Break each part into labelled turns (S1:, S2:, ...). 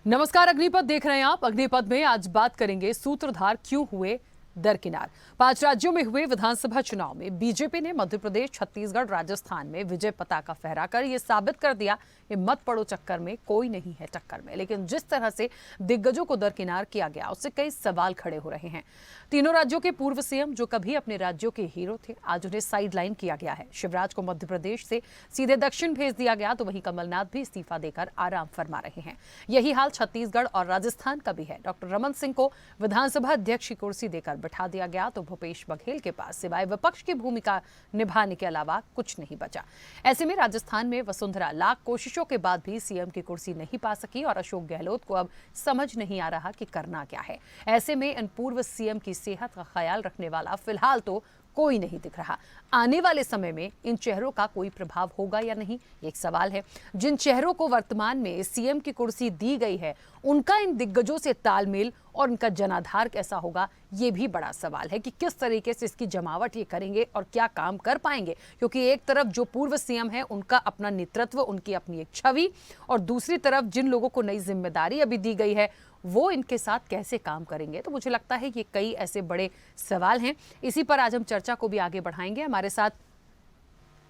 S1: नमस्कार, अग्निपथ देख रहे हैं आप। अग्निपथ में आज बात करेंगे सूत्रधार क्यों हुए दरकिनार। 5 राज्यों में हुए विधानसभा चुनाव में बीजेपी ने मध्य प्रदेश, छत्तीसगढ़, राजस्थान में विजय पताका फहराकर यह साबित कर दिया कि मत पड़ो चक्कर में कोई नहीं है टक्कर में। लेकिन जिस तरह से दिग्गजों को दरकिनार किया गया उससे कई सवाल खड़े हो रहे हैं। तीनों राज्यों के पूर्व सीएम जो कभी अपने राज्यों के हीरो थे, आज उन्हें साइडलाइन किया गया है। शिवराज को मध्य प्रदेश से सीधे दक्षिण भेज दिया गया, तो वहीं कमलनाथ भी इस्तीफा देकर आराम फरमा रहे हैं। यही हाल छत्तीसगढ़ और राजस्थान का भी है। डॉक्टर रमन सिंह को विधानसभा अध्यक्ष की कुर्सी देकर बैठा दिया गया, तो भूपेश बघेल के पास सिवाय विपक्ष की भूमिका निभाने के अलावा कुछ नहीं बचा। ऐसे में राजस्थान में वसुंधरा लाख कोशिशों के बाद भी सीएम की कुर्सी नहीं पा सकी और अशोक गहलोत को अब समझ नहीं आ रहा कि करना क्या है। ऐसे में इन पूर्व सीएम की सेहत का ख्याल रखने वाला फिलहाल तो कोई नहीं दिख रहा। आने वाले समय में इन चेहरों का कोई प्रभाव होगा या नहीं, एक सवाल है। जिन चेहरों को वर्तमान में सीएम की कुर्सी दी गई है, उनका इन दिग्गजों से तालमेल और उनका जनाधार कैसा होगा, ये भी बड़ा सवाल है कि किस तरीके से इसकी जमावट ये करेंगे और क्या काम कर पाएंगे। क्योंकि एक तरफ जो पूर्व सीएम है उनका अपना नेतृत्व, उनकी अपनी एक छवि, और दूसरी तरफ जिन लोगों को नई जिम्मेदारी अभी दी गई है वो इनके साथ कैसे काम करेंगे। तो मुझे लगता है कि कई ऐसे बड़े सवाल हैं। इसी पर आज हम चर्चा को भी आगे बढ़ाएंगे। हमारे साथ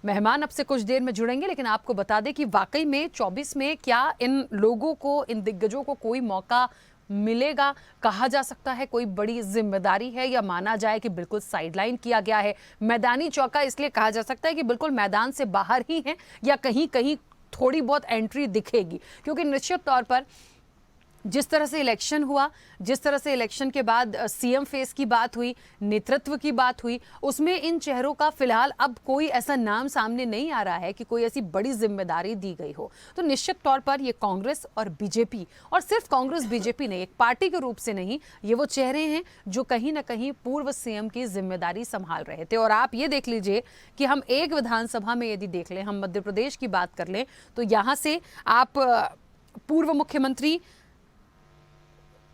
S1: मेहमान अब से कुछ देर में जुड़ेंगे, लेकिन आपको बता दें कि वाकई में 24 में क्या इन लोगों को, इन दिग्गजों को कोई मौका मिलेगा? कहा जा सकता है कोई बड़ी जिम्मेदारी है, या माना जाए कि बिल्कुल साइडलाइन किया गया है? मैदानी चौका इसलिए कहा जा सकता है कि बिल्कुल मैदान से बाहर ही है, या कहीं कहीं थोड़ी बहुत एंट्री दिखेगी? क्योंकि निश्चित तौर पर जिस तरह से इलेक्शन हुआ, जिस तरह से इलेक्शन के बाद सीएम फेस की बात हुई, नेतृत्व की बात हुई, उसमें इन चेहरों का फिलहाल अब कोई ऐसा नाम सामने नहीं आ रहा है कि कोई ऐसी बड़ी जिम्मेदारी दी गई हो। तो निश्चित तौर पर ये कांग्रेस और बीजेपी, और सिर्फ कांग्रेस बीजेपी नहीं, एक पार्टी के रूप से नहीं, ये वो चेहरे हैं जो कहीं ना कहीं पूर्व सीएम की जिम्मेदारी संभाल रहे थे। और आप ये देख लीजिए कि हम एक विधानसभा में यदि देख लें, हम मध्य प्रदेश की बात कर लें, तो यहाँ से आप पूर्व मुख्यमंत्री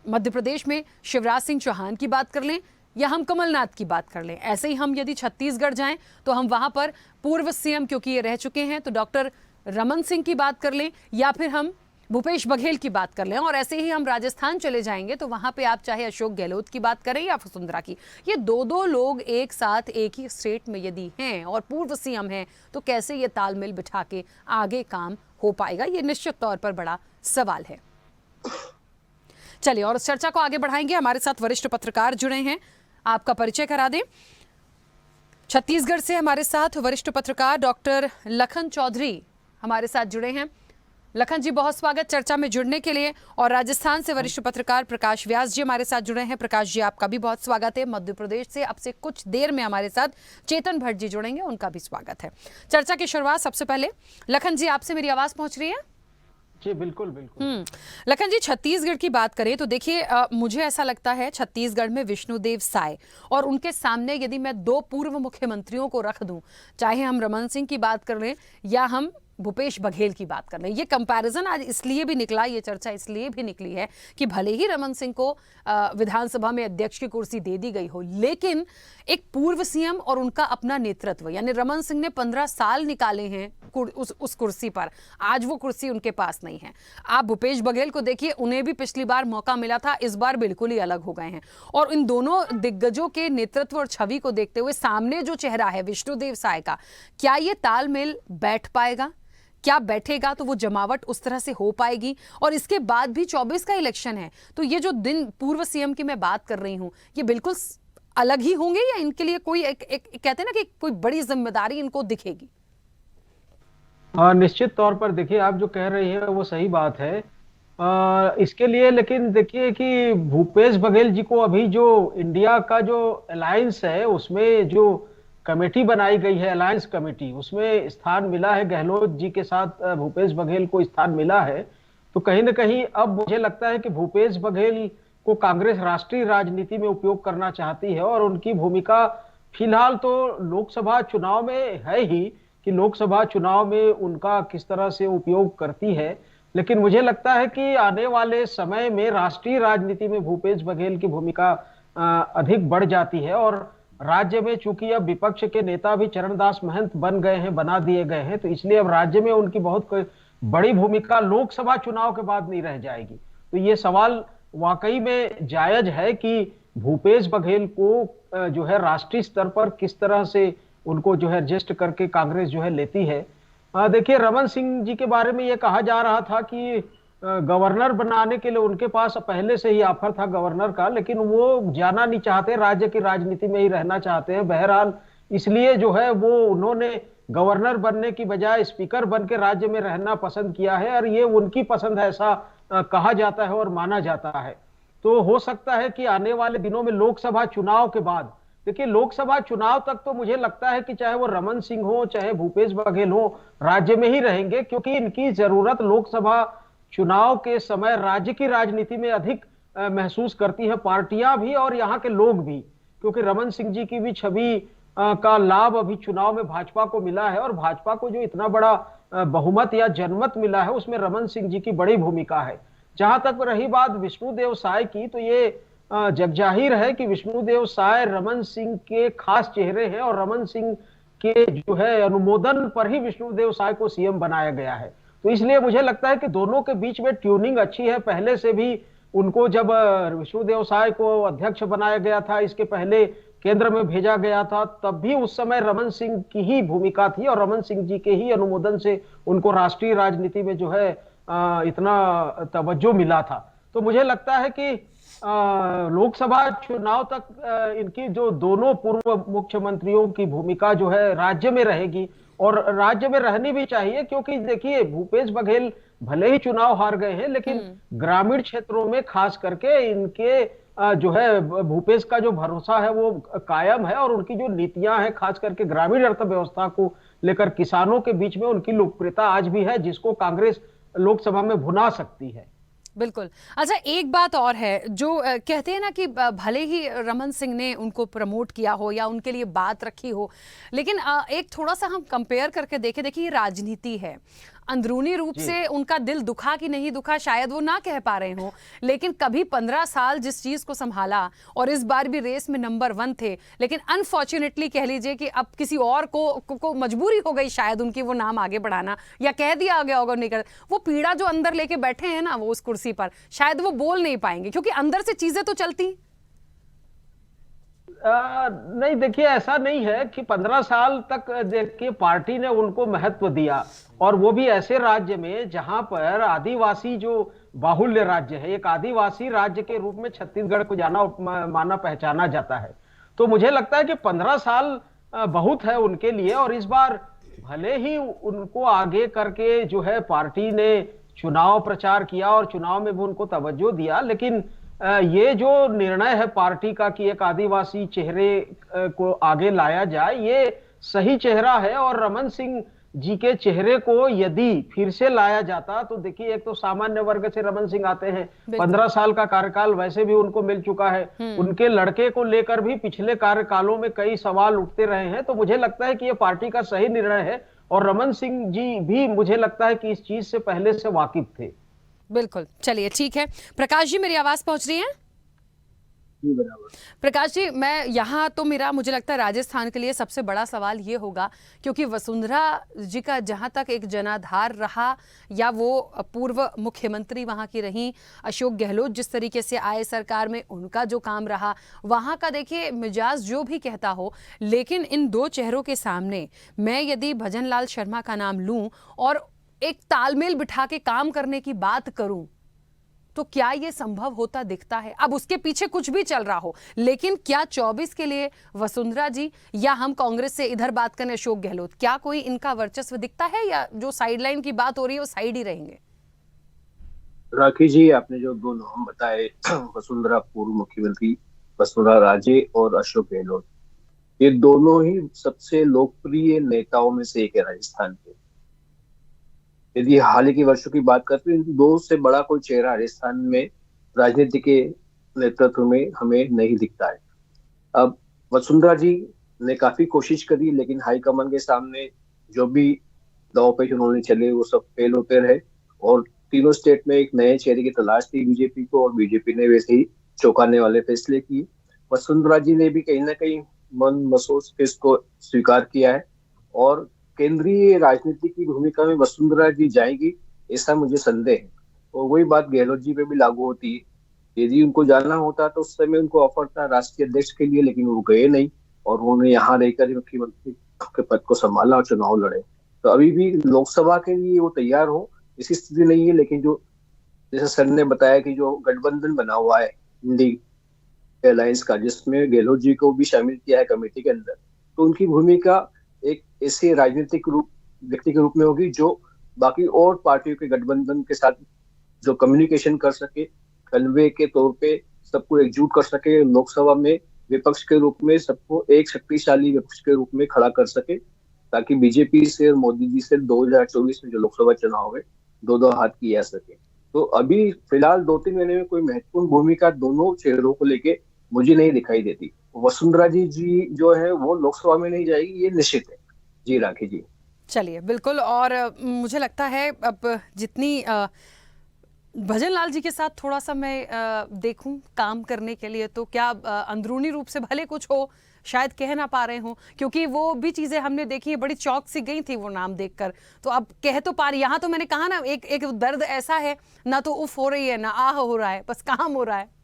S1: मध्य प्रदेश में शिवराज सिंह चौहान की बात कर लें, या हम कमलनाथ की बात कर लें। ऐसे ही हम यदि छत्तीसगढ़ जाएं तो हम वहां पर पूर्व सीएम, क्योंकि ये रह चुके हैं, तो डॉक्टर रमन सिंह की बात कर लें, या फिर हम भूपेश बघेल की बात कर लें। और ऐसे ही हम राजस्थान चले जाएंगे तो वहां पे आप चाहे अशोक गहलोत की बात करें या वसुंधरा की, ये दो लोग एक साथ एक ही स्टेट में यदि हैं और पूर्व सीएम हैं, तो कैसे ये तालमेल बिठा के आगे काम हो पाएगा, ये निश्चित तौर पर बड़ा सवाल है। चलिए और इस चर्चा को आगे बढ़ाएंगे। हमारे साथ वरिष्ठ पत्रकार जुड़े हैं, आपका परिचय करा दें। छत्तीसगढ़ से हमारे साथ वरिष्ठ पत्रकार डॉक्टर लखन चौधरी हमारे साथ जुड़े हैं। लखन जी, बहुत स्वागत चर्चा में जुड़ने के लिए। और राजस्थान से वरिष्ठ पत्रकार प्रकाश व्यास जी हमारे साथ जुड़े हैं। प्रकाश जी, आपका भी बहुत स्वागत है। मध्य प्रदेश से अब से कुछ देर में हमारे साथ चेतन भट्ट जी जुड़ेंगे, उनका भी स्वागत है। चर्चा की शुरुआत सबसे पहले लखन जी, आपसे मेरी आवाज पहुंच रही है?
S2: जी बिल्कुल बिल्कुल।
S1: लखन जी, छत्तीसगढ़ की बात करें तो देखिए, मुझे ऐसा लगता है छत्तीसगढ़ में विष्णुदेव साय और उनके सामने यदि मैं 2 पूर्व मुख्यमंत्रियों को रख दूं, चाहे हम रमन सिंह की बात कर लें या हम भूपेश बघेल की बात कर लें, ये कंपैरिजन आज इसलिए भी निकला, ये चर्चा इसलिए भी निकली है कि भले ही रमन सिंह को विधानसभा में अध्यक्ष की कुर्सी दे दी गई हो, लेकिन एक पूर्व सीएम और उनका अपना नेतृत्व, यानी रमन सिंह ने 15 साल निकाले हैं उस कुर्सी पर, आज वो कुर्सी उनके पास नहीं है। आप भूपेश बघेल को देखिए, उन्हें भी पिछली बार मौका मिला था, इस बार बिल्कुल ही अलग हो गए हैं। और इन दोनों दिग्गजों के नेतृत्व और छवि को देखते हुए सामने जो चेहरा है विष्णुदेव साय का, क्या ये तालमेल बैठ पाएगा? क्या बैठेगा तो वो जमावट उस तरह से हो पाएगी? और इसके बाद भी 24 का इलेक्शन है, तो ये जो दिन पूर्व सीएम की मैं बात कर रही हूं, ये बिल्कुल अलग ही होंगे, या इनके लिए कोई एक कहते हैं ना कि कोई बड़ी जिम्मेदारी इनको दिखेगी?
S2: निश्चित तौर पर देखिए, आप जो कह रही हैं वो सही बात है। इसके लिए लेकिन देखिए कि भूपेश बघेल जी को अभी जो इंडिया का जो अलायंस है उसमें जो कमेटी बनाई गई है, अलायंस कमेटी, उसमें स्थान मिला है। गहलोत जी के साथ भूपेश बघेल को स्थान मिला है। तो कहीं ना कहीं अब मुझे लगता है कि भूपेश बघेल को कांग्रेस राष्ट्रीय राजनीति में उपयोग करना चाहती है, और उनकी भूमिका फिलहाल तो लोकसभा चुनाव में है ही कि लोकसभा चुनाव में उनका किस तरह से उपयोग करती है। लेकिन मुझे लगता है कि आने वाले समय में राष्ट्रीय राजनीति में भूपेश बघेल की भूमिका अधिक बढ़ जाती है। और राज्य में चूंकि अब विपक्ष के नेता भी चरणदास महंत बन गए हैं, बना दिए गए हैं, तो इसलिए अब राज्य में उनकी बहुत बड़ी भूमिका लोकसभा चुनाव के बाद नहीं रह जाएगी। तो तो ये सवाल वाकई में जायज है कि भूपेश बघेल को जो है राष्ट्रीय स्तर पर किस तरह से उनको जो है एडजस्ट करके कांग्रेस जो है लेती है। देखिए, रमन सिंह जी के बारे में ये कहा जा रहा था कि गवर्नर बनाने के लिए उनके पास पहले से ही ऑफर था गवर्नर का, लेकिन वो जाना नहीं चाहते, राज्य की राजनीति में ही रहना चाहते हैं। बहरहाल इसलिए जो है वो उन्होंने गवर्नर बनने की बजाय स्पीकर बन के राज्य में रहना पसंद किया है, और ये उनकी पसंद है, ऐसा कहा जाता है और माना जाता है। तो हो सकता है कि आने वाले दिनों में लोकसभा चुनाव के बाद, देखिए लोकसभा चुनाव तक तो मुझे लगता है कि चाहे वो रमन सिंह हो चाहे भूपेश बघेल हो, राज्य में ही रहेंगे, क्योंकि इनकी जरूरत लोकसभा चुनाव के समय राज्य की राजनीति में अधिक महसूस करती है पार्टियां भी और यहाँ के लोग भी, क्योंकि रमन सिंह जी की भी छवि का लाभ अभी चुनाव में भाजपा को मिला है, और भाजपा को जो इतना बड़ा बहुमत या जनमत मिला है उसमें रमन सिंह जी की बड़ी भूमिका है। जहां तक रही बात विष्णुदेव साय की, तो ये जग जाहिर है कि विष्णुदेव साय रमन सिंह के खास चेहरे हैं, और रमन सिंह के जो है अनुमोदन पर ही विष्णुदेव साय को सीएम बनाया गया है। तो इसलिए मुझे लगता है कि दोनों के बीच में ट्यूनिंग अच्छी है। पहले से भी उनको जब विष्णुदेव साय को अध्यक्ष बनाया गया था, इसके पहले केंद्र में भेजा गया था, तब भी उस समय रमन सिंह की ही भूमिका थी, और रमन सिंह जी के ही अनुमोदन से उनको राष्ट्रीय राजनीति में जो है इतना तवज्जो मिला था। तो मुझे लगता है कि लोकसभा चुनाव तक इनकी जो दोनों पूर्व मुख्यमंत्रियों की भूमिका जो है राज्य में रहेगी, और राज्य में रहनी भी चाहिए, क्योंकि देखिए भूपेश बघेल भले ही चुनाव हार गए हैं, लेकिन ग्रामीण क्षेत्रों में खास करके इनके जो है भूपेश का जो भरोसा है वो कायम है, और उनकी जो नीतियां हैं खास करके ग्रामीण अर्थव्यवस्था को लेकर किसानों के बीच में उनकी लोकप्रियता आज भी है, जिसको कांग्रेस लोकसभा में भुना सकती है।
S1: बिल्कुल। अच्छा, एक बात और है जो कहते हैं ना कि भले ही रमन सिंह ने उनको प्रमोट किया हो या उनके लिए बात रखी हो, लेकिन एक थोड़ा सा हम कंपेयर करके देखें, देखिए ये राजनीति है, अंदरूनी रूप से उनका दिल दुखा कि नहीं दुखा शायद वो ना कह पा रहे हो, लेकिन कभी 15 साल जिस चीज को संभाला और इस बार भी रेस में नंबर 1 थे, लेकिन अनफॉर्चुनेटली कह लीजिए कि अब किसी और को मजबूरी हो गई शायद उनकी वो नाम आगे बढ़ाना, या कह दिया गया होगा नहीं कर, वो पीड़ा जो अंदर लेके बैठे हैं ना वो उस कुर्सी पर, शायद वो बोल नहीं पाएंगे क्योंकि अंदर से चीजें तो चलती।
S2: नहीं, देखिए ऐसा नहीं है कि 15 साल तक देखिए पार्टी ने उनको महत्व दिया, और वो भी ऐसे राज्य में जहां पर आदिवासी जो बाहुल्य राज्य है, एक आदिवासी राज्य के रूप में छत्तीसगढ़ को जाना माना पहचाना जाता है। तो मुझे लगता है कि 15 साल बहुत है उनके लिए, और इस बार भले ही उनको आगे करके जो है पार्टी ने चुनाव प्रचार किया और चुनाव में भी उनको तवज्जो दिया, लेकिन ये जो निर्णय है पार्टी का कि एक आदिवासी चेहरे को आगे लाया जाए, ये सही चेहरा है। और रमन सिंह जी के चेहरे को यदि फिर से लाया जाता, तो देखिए एक तो सामान्य वर्ग से रमन सिंह आते हैं, 15 साल का कार्यकाल वैसे भी उनको मिल चुका है, उनके लड़के को लेकर भी पिछले कार्यकालों में कई सवाल उठते रहे हैं। तो मुझे लगता है कि ये पार्टी का सही निर्णय है, और रमन सिंह जी भी मुझे लगता है कि इस चीज से पहले से वाकिफ थे।
S1: बिल्कुल, चलिए ठीक है। प्रकाश जी, मेरी आवाज पहुंच रही है? प्रकाश जी, मैं यहाँ तो मुझे लगता है राजस्थान के लिए सबसे बड़ा सवाल ये होगा, क्योंकि वसुंधरा जी का जहाँ तक एक जनाधार रहा, या वो पूर्व मुख्यमंत्री वहाँ की रहीं, अशोक गहलोत जिस तरीके से आए सरकार में, उनका जो काम रहा, वहाँ का देखिए मिजाज जो भी कहता हो, लेकिन इन दो चेहरों के सामने मैं यदि भजन लाल शर्मा का नाम लूँ और एक तालमेल बिठा के काम करने की बात करूं, तो क्या ये संभव होता दिखता है? अब उसके पीछे कुछ भी चल रहा हो, लेकिन क्या 24 के लिए वसुंधरा जी, या हम कांग्रेस से इधर बात करें अशोक गहलोत, क्या कोई इनका वर्चस्व दिखता है, या जो साइडलाइन की बात हो रही है वो साइड ही रहेंगे?
S3: राखी जी, आपने जो दो नाम बताए, वसुंधरा पूर्व मुख्यमंत्री वसुंधरा राजे और अशोक गहलोत, ये दोनों ही सबसे लोकप्रिय नेताओं में से एक है राजस्थान के। यदि हाल के वर्षों की बात करते हैं, दो से बड़ा कोई चेहरा राजस्थान में राजनीति के नेतृत्व में हमें नहीं दिखता है। अब वसुंधरा जी ने काफी कोशिश करी, लेकिन हाईकमान के सामने जो भी दांवपेच उन्होंने चले वो सब फेल होते रहे, और तीनों स्टेट में एक नए चेहरे की तलाश थी बीजेपी को, और बीजेपी ने वैसे ही चौंकाने वाले फैसले किए। वसुंधरा जी ने भी कहीं ना कहीं मन महसूस के इसको स्वीकार किया है, और केंद्रीय राजनीति की भूमिका में वसुंधरा जी जाएगी ऐसा मुझे संदेह है। और वही बात गहलोत जी पे भी लागू होती है। यदि उनको जाना होता तो उस समय उनको ऑफर था राष्ट्रीय अध्यक्ष के लिए, लेकिन वो गए नहीं और उन्होंने यहाँ रहकर ही मुख्यमंत्री के पद को संभाला और चुनाव लड़े। तो अभी भी लोकसभा के लिए वो तैयार हो ऐसी स्थिति नहीं है। लेकिन जो जैसे सर ने बताया कि जो गठबंधन बना हुआ है इंडी अलायंस का, जिसमें गहलोत जी को भी शामिल किया है कमेटी के अंदर, तो उनकी भूमिका एक ऐसे राजनीतिक रूप व्यक्ति के रूप में होगी जो बाकी और पार्टियों के गठबंधन के साथ जो कम्युनिकेशन कर सके, कन्वे के तौर पे सबको एकजुट कर सके, लोकसभा में विपक्ष के रूप में सबको एक शक्तिशाली विपक्ष के रूप में खड़ा कर सके, ताकि बीजेपी से और मोदी जी से 2024 में जो लोकसभा चुनाव है दो दो हाथ किया जा सके। तो अभी फिलहाल 2-3 महीने में कोई महत्वपूर्ण भूमिका दोनों चेहरों को लेके मुझे नहीं दिखाई देती। वसुंधरा जी जो है वो लोकसभा में नहीं जाएगी, ये निश्चित है। जी राखी जी।
S1: चलिए, बिल्कुल। और मुझे लगता है अब जितनी भजन लाल जी के साथ थोड़ा सा मैं देखूं काम करने के लिए, तो क्या अंदरूनी रूप से भले कुछ हो, शायद कह ना पा रहे हों, क्योंकि वो भी चीजें हमने देखी है, बड़ी चौंक सी गई थी वो नाम देखकर। तो अब कह तो पा रही, यहाँ तो मैंने कहा ना, एक एक दर्द ऐसा है, ना तो उफ हो रही है ना आह हो रहा है, बस काम हो रहा है।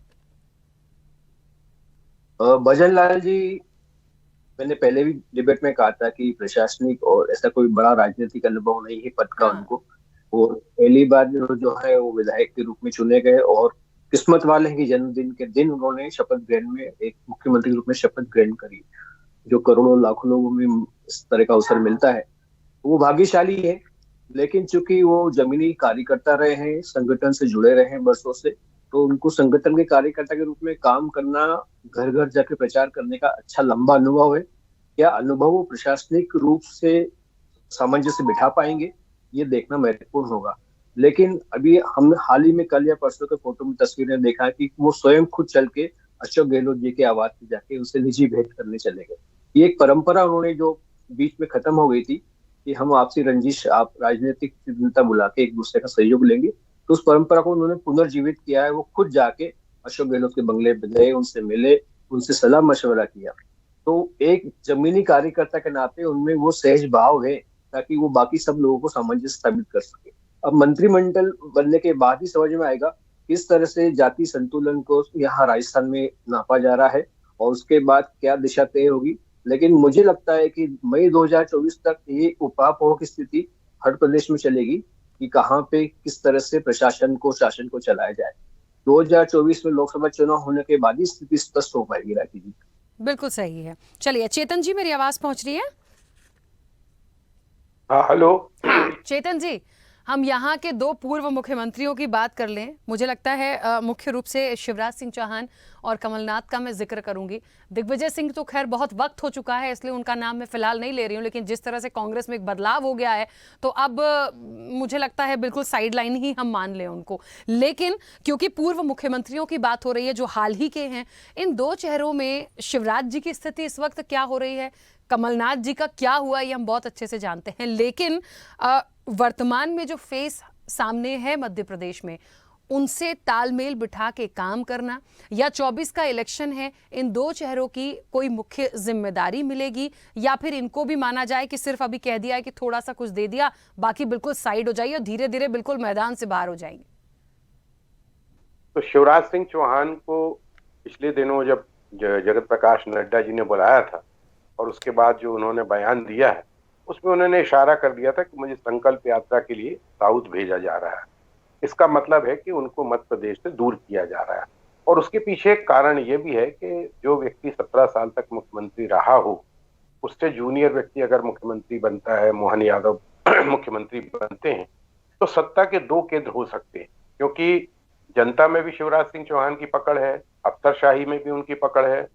S3: भजन लाल जी, मैंने पहले भी डिबेट में कहा था कि प्रशासनिक और ऐसा कोई बड़ा राजनीतिक अनुभव नहीं है पद का
S1: हाँ।
S3: उनको। वो पहली बार जो है वो विधायक के रूप में चुने गए और किस्मत वाले हैं कि जन्मदिन के दिन उन्होंने शपथ ग्रहण में एक मुख्यमंत्री के रूप में शपथ ग्रहण करी। जो करोड़ों लाखों लोगों में इस तरह का अवसर मिलता है वो भाग्यशाली है। लेकिन चूंकि वो जमीनी कार्यकर्ता रहे हैं, संगठन से जुड़े रहे हैं वर्षों से, तो उनको संगठन के कार्यकर्ता के रूप में काम करना, घर घर जाके प्रचार करने का अच्छा लंबा अनुभव है। क्या अनुभव वो प्रशासनिक रूप से सामंजस्य बिठा पाएंगे, ये देखना महत्वपूर्ण होगा। लेकिन अभी हम हाल ही में कल या परसों के फोटो में तस्वीरें देखा कि वो स्वयं खुद चल के अशोक गहलोत जी के आवास पे जाके उनसे निजी भेंट करने चले गए। ये एक परंपरा उन्होंने जो बीच में खत्म हो गई थी कि हम आपसी रंजिश, आप राजनीतिक चिंता बुला के एक दूसरे का सहयोग लेंगे, तो उस परंपरा को उन्होंने पुनर्जीवित किया है। वो खुद जाके अशोक गहलोत के बंगले पे गए, उनसे मिले, उनसे सलाह मशवरा किया। तो एक जमीनी कार्यकर्ता के नाते उनमें वो सहज भाव है ताकि वो बाकी सब लोगों को सामंजस्य साबित कर सके। अब मंत्रिमंडल बनने के बाद ही समझ में आएगा किस तरह से जाति संतुलन को यहाँ राजस्थान में नापा जा रहा है और उसके बाद क्या दिशा तय होगी। लेकिन मुझे लगता है कि मई 2024 तक ये उपापोह की स्थिति हर प्रदेश में चलेगी कि कहाँ पे किस तरह से प्रशासन को, शासन को चलाया जाए। 2024 में लोकसभा चुनाव होने के बाद ही स्थिति स्पष्ट हो पाएगी राखी जी।
S1: बिल्कुल सही है। चलिए चेतन जी, मेरी आवाज पहुंच रही है?
S4: हाँ, हेलो।
S1: हाँ चेतन जी, हम यहाँ के दो पूर्व मुख्यमंत्रियों की बात कर लें। मुझे लगता है मुख्य रूप से शिवराज सिंह चौहान और कमलनाथ का मैं जिक्र करूंगी। दिग्विजय सिंह तो खैर बहुत वक्त हो चुका है, इसलिए उनका नाम मैं फिलहाल नहीं ले रही हूँ, लेकिन जिस तरह से कांग्रेस में एक बदलाव हो गया है, तो अब मुझे लगता है बिल्कुल साइडलाइन ही हम मान लें उनको। लेकिन क्योंकि पूर्व मुख्यमंत्रियों की बात हो रही है जो हाल ही के हैं, इन दो चेहरों में शिवराज जी की स्थिति इस वक्त क्या हो रही है, कमलनाथ जी का क्या हुआ, ये हम बहुत अच्छे से जानते हैं। लेकिन वर्तमान में जो फेस सामने है मध्य प्रदेश में, उनसे तालमेल बिठा के काम करना, या 24 का इलेक्शन है, इन दो चेहरों की कोई मुख्य जिम्मेदारी मिलेगी, या फिर इनको भी माना जाए कि सिर्फ अभी कह दिया है कि थोड़ा सा कुछ दे दिया, बाकी बिल्कुल साइड हो जाइए और धीरे धीरे बिल्कुल मैदान से बाहर हो जाएंगे?
S4: तो शिवराज सिंह चौहान को पिछले दिनों जब जगत प्रकाश नड्डा जी ने बुलाया था और उसके बाद जो उन्होंने बयान दिया है, उसमें उन्होंने इशारा कर दिया था कि मुझे संकल्प यात्रा के लिए साउथ भेजा जा रहा है। इसका मतलब है कि उनको मध्य प्रदेश से दूर किया जा रहा है। और उसके पीछे एक कारण ये भी है कि जो व्यक्ति 17 साल तक मुख्यमंत्री रहा हो, उससे जूनियर व्यक्ति अगर मुख्यमंत्री बनता है, मोहन यादव मुख्यमंत्री बनते हैं, तो सत्ता के दो केंद्र हो सकते हैं। क्योंकि जनता में भी शिवराज सिंह चौहान की पकड़ है, अफसरशाही में भी उनकी पकड़ है,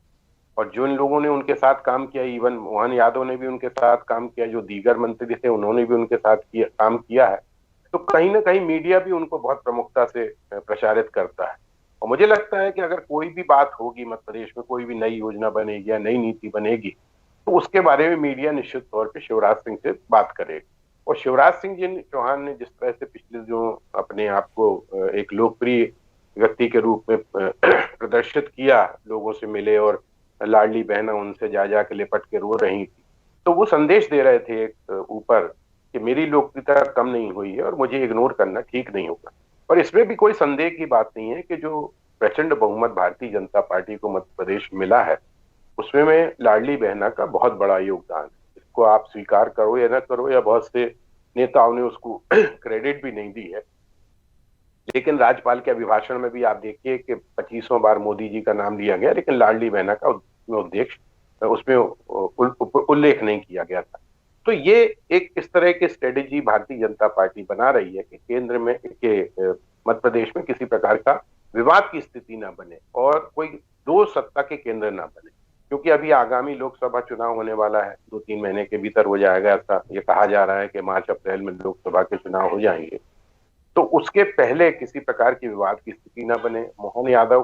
S4: और जिन लोगों ने उनके साथ काम किया, इवन मोहन यादव ने भी उनके साथ काम किया, जो दीगर मंत्री थे उन्होंने भी उनके साथ काम किया है, तो कहीं ना कहीं मीडिया भी उनको बहुत प्रमुखता से प्रचारित करता है। और मुझे लगता है कि अगर कोई भी बात होगी मध्य प्रदेश में, कोई भी नई योजना बनेगी या नई नीति बनेगी, तो उसके बारे में मीडिया निश्चित तौर पर शिवराज सिंह से बात करेगी। और शिवराज सिंह जी चौहान ने जिस तरह से पिछले जो अपने आप को एक लोकप्रिय व्यक्ति के रूप में प्रदर्शित किया, लोगों से मिले और लाडली बहना उनसे जा के लिपट के रो रही थी, तो वो संदेश दे रहे थे एक ऊपर कि मेरी लोकप्रियता कम नहीं हुई है और मुझे इग्नोर करना ठीक नहीं होगा। और इसमें भी कोई संदेह की बात नहीं है कि जो प्रचंड बहुमत भारतीय जनता पार्टी को मध्य प्रदेश में मिला है, उसमें में लाडली बहना का बहुत बड़ा योगदान है। इसको आप स्वीकार करो या न करो, या बहुत से नेताओं ने उसको क्रेडिट भी नहीं दी है, लेकिन राज्यपाल के अभिभाषण में भी आप देखिए कि 25वां बार मोदी जी का नाम लिया गया, लेकिन लाडली बहना का उद्देश्य उसमें उल्लेख नहीं किया गया था। तो ये एक इस तरह की स्ट्रेटेजी भारतीय जनता पार्टी बना रही है कि केंद्र में मध्य प्रदेश में किसी प्रकार का विवाद की स्थिति ना बने और कोई दो सत्ता के केंद्र ना बने, क्योंकि अभी आगामी लोकसभा चुनाव होने वाला है, 2-3 महीने के भीतर हो जाएगा। ऐसा ये कहा जा रहा है कि मार्च अप्रैल में लोकसभा के चुनाव हो जाएंगे, तो उसके पहले किसी प्रकार की विवाद की स्थिति ना बने। मोहन यादव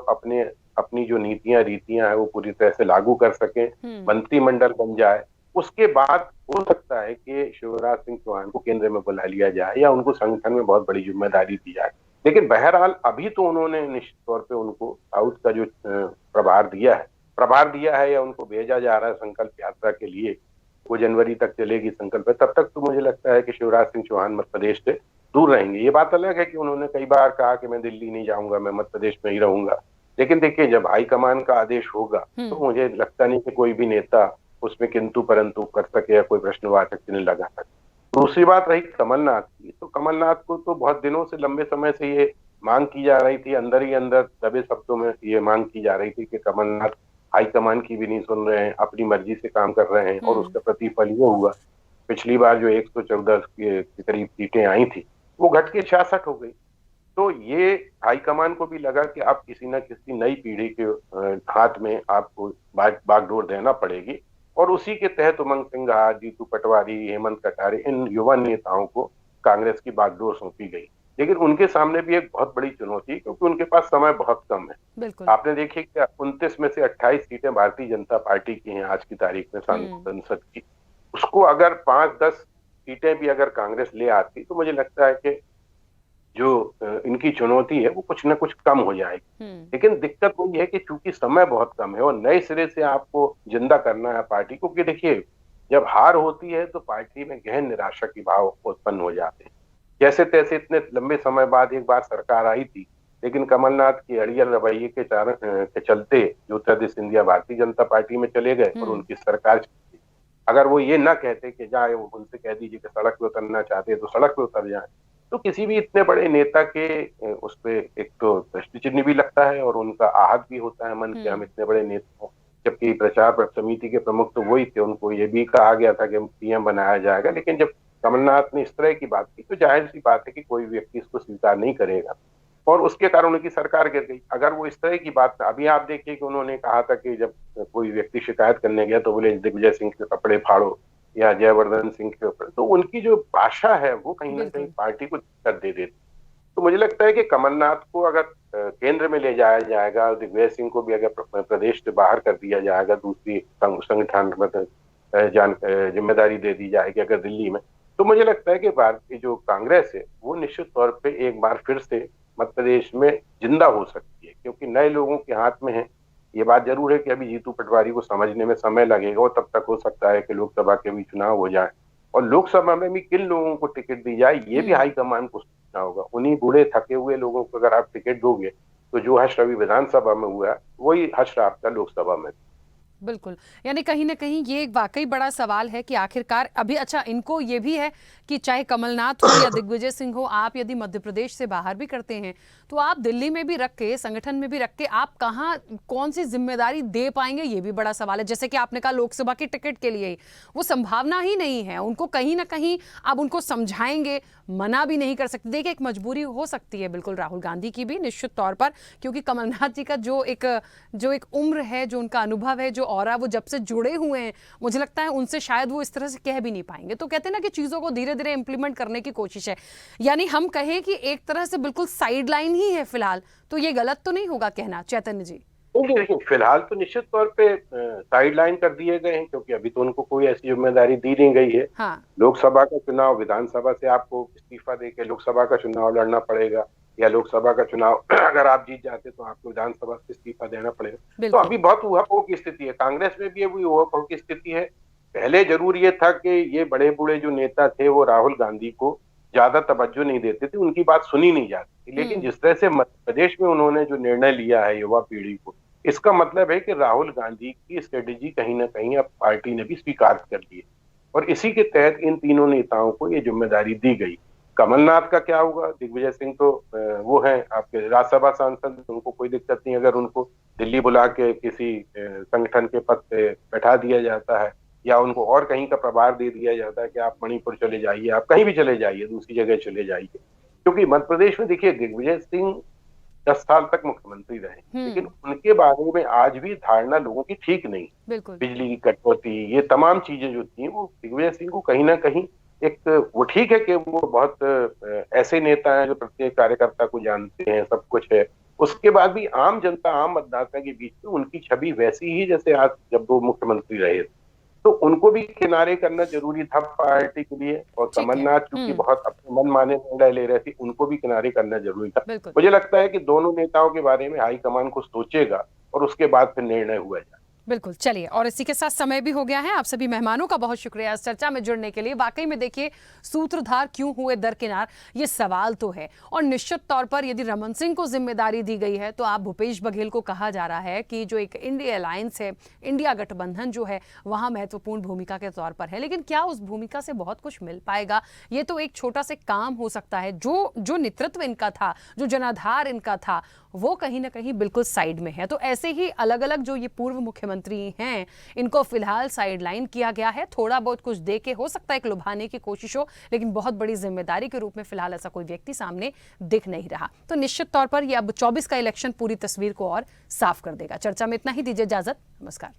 S4: अपनी जो नीतियां रीतियां है वो पूरी तरह से लागू कर सके, मंत्रिमंडल बन जाए, उसके बाद हो सकता है कि शिवराज सिंह चौहान को केंद्र में बुला लिया जाए या उनको संगठन में बहुत बड़ी जिम्मेदारी दी जाए। लेकिन बहरहाल अभी तो उन्होंने निश्चित तौर पे उनको साउथ का जो प्रभार दिया है या उनको भेजा जा रहा है संकल्प यात्रा के लिए, वो जनवरी तक चलेगी संकल्प, तब तक तो मुझे लगता है कि शिवराज सिंह चौहान मध्य प्रदेश से दूर रहेंगे। ये बात अलग है कि उन्होंने कई बार कहा कि मैं दिल्ली नहीं जाऊंगा, मैं मध्य प्रदेश में ही रहूंगा, लेकिन देखिए जब हाईकमान का आदेश होगा तो मुझे लगता नहीं कि कोई भी नेता उसमें किंतु परंतु कर सके या कोई प्रश्नवाचक चिन्ह लगा सके। दूसरी बात रही कमलनाथ की, तो कमलनाथ को तो बहुत दिनों से, लंबे समय से ये मांग की जा रही थी, अंदर ही अंदर दबे शब्दों में ये मांग की जा रही थी कि कमलनाथ हाईकमान की भी नहीं सुन रहे हैं, अपनी मर्जी से काम कर रहे हैं, और उसका प्रतिफल ये हुआ। पिछली बार जो 114 के करीब सीटें आई थी वो घट के 66 हो गई। तो ये हाईकमान को भी लगा कि अब किसी न किसी नई पीढ़ी के हाथ में आपको बागडोर देना पड़ेगी, और उसी के तहत उमंग सिंघा, जीतू पटवारी, हेमंत कटारे, इन युवा नेताओं को कांग्रेस की बागडोर सौंपी गई। लेकिन उनके सामने भी एक बहुत बड़ी चुनौती, क्योंकि उनके पास समय बहुत कम है। आपने देखिए कि 29 में से 28 सीटें भारतीय जनता पार्टी की हैं आज की तारीख में संसद की। उसको अगर 5-10 सीटें भी अगर कांग्रेस ले आती तो मुझे लगता है कि जो इनकी चुनौती है वो कुछ ना कुछ कम हो जाएगी। लेकिन दिक्कत वही है कि चूंकि समय बहुत कम है और नए सिरे से आपको जिंदा करना है पार्टी को, कि देखिए जब हार होती है तो पार्टी में गहन निराशा की भाव उत्पन्न हो जाते हैं। जैसे तैसे इतने लंबे समय बाद एक बार सरकार आई थी, लेकिन कमलनाथ के अड़ियल रवैये के चलते ज्योतिरादित्य सिंधिया भारतीय जनता पार्टी में चले गए और उनकी सरकार चली। अगर वो ये ना कहते कि जाए, वो उनसे कह दीजिए कि सड़क पे उतरना चाहते हैं तो सड़क पे उतर जाए, तो किसी भी इतने बड़े नेता के उस पे एक तो प्रश्न चिन्ह भी लगता है और उनका आहत भी होता है मन के, हम इतने बड़े नेता। जबकि प्रचार समिति के प्रमुख तो वही थे, उनको ये भी कहा गया था कि पीएम बनाया जाएगा, लेकिन जब कमलनाथ ने इस तरह की बात की तो जाहिर सी बात है कि कोई व्यक्ति इसको स्वीकार नहीं करेगा, और उसके कारण उनकी सरकार गिर गई। अगर वो इस तरह की बात, अभी आप देखिए कि उन्होंने कहा था कि जब कोई व्यक्ति शिकायत करने गया तो बोले दिग्विजय सिंह के कपड़े फाड़ो या जयवर्धन सिंह के ऊपर, तो उनकी जो भाषा है वो कहीं ना कहीं पार्टी को दिक्कत दे देती। तो मुझे लगता है कि कमलनाथ को अगर केंद्र में ले जाया जाएगा, दिग्विजय सिंह को भी अगर प्रदेश से बाहर कर दिया जाएगा, दूसरी संगठन में जिम्मेदारी दे दी जाएगी अगर दिल्ली में, तो मुझे लगता है कि भारतीय जो कांग्रेस है वो निश्चित तौर पे एक बार फिर से मध्य प्रदेश में जिंदा हो सकती है, क्योंकि नए लोगों के हाथ में है। ये बात जरूर है कि अभी जीतू पटवारी को समझने में समय लगेगा, और तब तक हो सकता है कि लोकसभा के भी चुनाव हो जाए, और लोकसभा में भी किन लोगों को टिकट दी जाए ये भी हाईकमान को सोचना होगा। उन्हीं बूढ़े थके हुए लोगों को अगर आप टिकट दोगे तो जो हश्र अभी विधानसभा में हुआ वही हश्र आपका लोकसभा में।
S1: बिल्कुल, यानी कहीं ना कहीं ये एक वाकई बड़ा सवाल है कि आखिरकार अभी, अच्छा इनको ये भी है कि चाहे कमलनाथ हो या दिग्विजय सिंह हो, आप यदि मध्य प्रदेश से बाहर भी करते हैं तो आप दिल्ली में भी रख के, संगठन में भी रख के, आप कहाँ कौन सी जिम्मेदारी दे पाएंगे, ये भी बड़ा सवाल है। जैसे कि आपने कहा लोकसभा की टिकट के लिए वो संभावना ही नहीं है, उनको कहीं ना कहीं आप उनको समझाएंगे, मना भी नहीं कर सकते। देखिए एक मजबूरी हो सकती है बिल्कुल राहुल गांधी की भी निश्चित तौर पर, क्योंकि कमलनाथ जी का जो एक उम्र है, जो उनका अनुभव है, जो और वो जब से जुड़े हुए हैं, मुझे लगता है उनसे शायद वो इस तरह से कह भी नहीं पाएंगे। तो कहते हैं ना कि चीजों को धीरे धीरे इंप्लीमेंट करने की कोशिश है, यानी हम कहें कि एक तरह से बिल्कुल साइडलाइन ही है फिलहाल, तो ये गलत तो नहीं होगा कहना, चैतन्य जी?
S4: देखिए फिलहाल तो निश्चित तौर पे साइडलाइन कर दिए गए हैं, क्योंकि अभी तो उनको कोई ऐसी जिम्मेदारी दी नहीं गई है।
S1: हाँ।
S4: लोकसभा का चुनाव, विधानसभा से आपको इस्तीफा देके लोकसभा का चुनाव लड़ना पड़ेगा, या लोकसभा का चुनाव अगर आप जीत जाते तो आपको विधानसभा से इस्तीफा देना पड़ेगा। तो अभी बहुत ऊहापोह की स्थिति है, कांग्रेस में भी अभी ऊहापोह की स्थिति है। पहले जरूर ये था कि ये बड़े बूढ़े जो नेता थे वो राहुल गांधी को ज्यादा तवज्जो नहीं देते थे, उनकी बात सुनी नहीं जाती थी। लेकिन जिस तरह से मध्य प्रदेश में उन्होंने जो निर्णय लिया है युवा पीढ़ी को, इसका मतलब है कि राहुल गांधी की स्ट्रेटेजी कहीं ना कहीं अब पार्टी ने भी स्वीकार कर ली है और इसी के तहत इन तीनों नेताओं को ये जिम्मेदारी दी गई। कमलनाथ का क्या होगा? दिग्विजय सिंह तो वो हैं आपके राज्यसभा सांसद, उनको कोई दिक्कत नहीं अगर उनको दिल्ली बुला के किसी संगठन के पद पे बैठा दिया जाता है या उनको और कहीं का प्रभार दे दिया जाता है कि आप मणिपुर चले जाइए, आप कहीं भी चले जाइए, दूसरी जगह चले जाइए। क्योंकि मध्य प्रदेश में देखिए दिग्विजय सिंह 10 साल तक मुख्यमंत्री रहे, लेकिन उनके बारे में आज भी धारणा लोगों की ठीक नहीं। बिजली की कटौती, ये तमाम चीजें जो थी वो दिग्विजय सिंह को कहीं ना कहीं एक, वो ठीक है कि वो बहुत ऐसे नेता हैं जो प्रत्येक कार्यकर्ता को जानते हैं, सब कुछ है, उसके बाद भी आम जनता, आम मतदाता के बीच में उनकी छवि वैसी ही जैसे आज जब वो मुख्यमंत्री रहे। तो उनको भी किनारे करना जरूरी था पार्टी के लिए, और कमलनाथ चूंकि बहुत अपने मन माने निर्णय ले रहे थे, उनको भी किनारे करना जरूरी था। मुझे लगता है कि दोनों नेताओं के बारे में हाईकमान को सोचेगा और उसके बाद फिर निर्णय हुआ जाए।
S1: बिल्कुल, चलिए, और इसी के साथ समय भी हो गया है। आप सभी मेहमानों का बहुत शुक्रिया इस चर्चा में जुड़ने के लिए। वाकई में देखिए, सूत्रधार क्यों हुए दरकिनार, ये सवाल तो है, और निश्चित तौर पर यदि रमन सिंह को जिम्मेदारी दी गई है तो आप भूपेश बघेल को कहा जा रहा है कि जो एक इंडिया अलायंस है, इंडिया गठबंधन जो है, वहां महत्वपूर्ण भूमिका के तौर पर है। लेकिन क्या उस भूमिका से बहुत कुछ मिल पाएगा? ये तो एक छोटा सा काम हो सकता है। जो नेतृत्व इनका था, जो जनाधार इनका था, वो कहीं ना कहीं बिल्कुल साइड में है। तो ऐसे ही अलग अलग जो ये पूर्व मुख्यमंत्री हैं, इनको फिलहाल साइडलाइन किया गया है। थोड़ा बहुत कुछ दे के हो सकता है एक लुभाने की कोशिश हो, लेकिन बहुत बड़ी जिम्मेदारी के रूप में फिलहाल ऐसा कोई व्यक्ति सामने दिख नहीं रहा। तो निश्चित तौर पर ये अब 24 का इलेक्शन पूरी तस्वीर को और साफ कर देगा। चर्चा में इतना ही, दीजिए इजाजत, नमस्कार।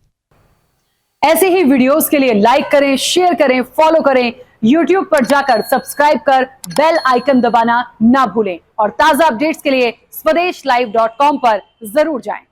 S1: ऐसे ही वीडियोस के लिए लाइक करें, शेयर करें, फॉलो करें, YouTube पर जाकर सब्सक्राइब कर बेल आइकन दबाना ना भूलें, और ताजा अपडेट्स के लिए स्वदेशलाइव.com पर जरूर जाएं।